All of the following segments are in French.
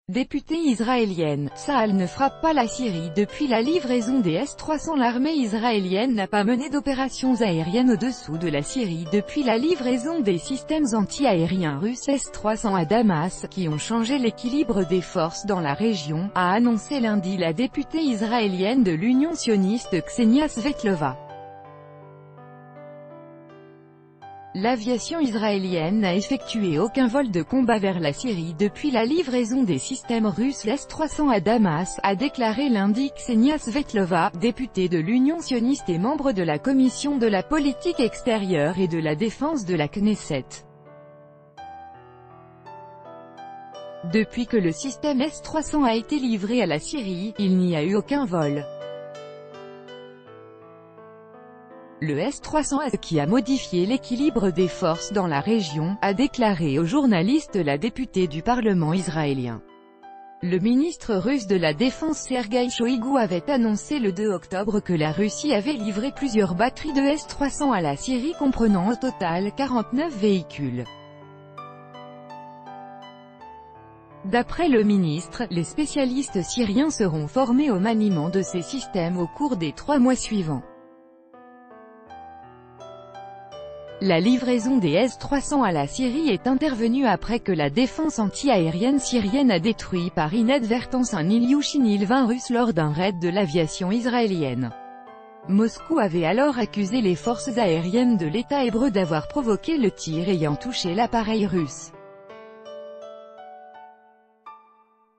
Députée israélienne, Tsahal ne frappe pas la Syrie depuis la livraison des S-300. L'armée israélienne n'a pas mené d'opérations aériennes au-dessous de la Syrie depuis la livraison des systèmes anti-aériens russes S-300 à Damas, qui ont changé l'équilibre des forces dans la région, a annoncé lundi la députée israélienne de l'Union sioniste Ksenia Svetlova. L'aviation israélienne n'a effectué aucun vol de combat vers la Syrie depuis la livraison des systèmes russes S-300 à Damas, a déclaré lundi Ksenia Svetlova, députée de l'Union sioniste et membre de la Commission de la politique extérieure et de la défense de la Knesset. Depuis que le système S-300 a été livré à la Syrie, il n'y a eu aucun vol. Le S-300, qui a modifié l'équilibre des forces dans la région, a déclaré aux journalistes la députée du Parlement israélien. Le ministre russe de la Défense Sergueï Shoïgu avait annoncé le 2 octobre que la Russie avait livré plusieurs batteries de S-300 à la Syrie comprenant au total 49 véhicules. D'après le ministre, les spécialistes syriens seront formés au maniement de ces systèmes au cours des 3 mois suivants. La livraison des S-300 à la Syrie est intervenue après que la défense anti-aérienne syrienne a détruit par inadvertance un Ilyushin Il-20 russe lors d'un raid de l'aviation israélienne. Moscou avait alors accusé les forces aériennes de l'État hébreu d'avoir provoqué le tir ayant touché l'appareil russe.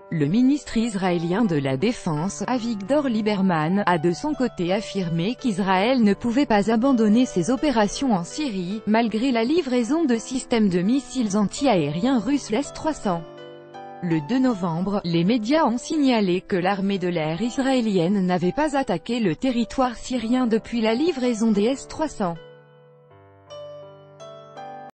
Le ministre israélien de la Défense, Avigdor Lieberman, a de son côté affirmé qu'Israël ne pouvait pas abandonner ses opérations en Syrie, malgré la livraison de systèmes de missiles anti-aériens russes S-300. Le 2 novembre, les médias ont signalé que l'armée de l'air israélienne n'avait pas attaqué le territoire syrien depuis la livraison des S-300.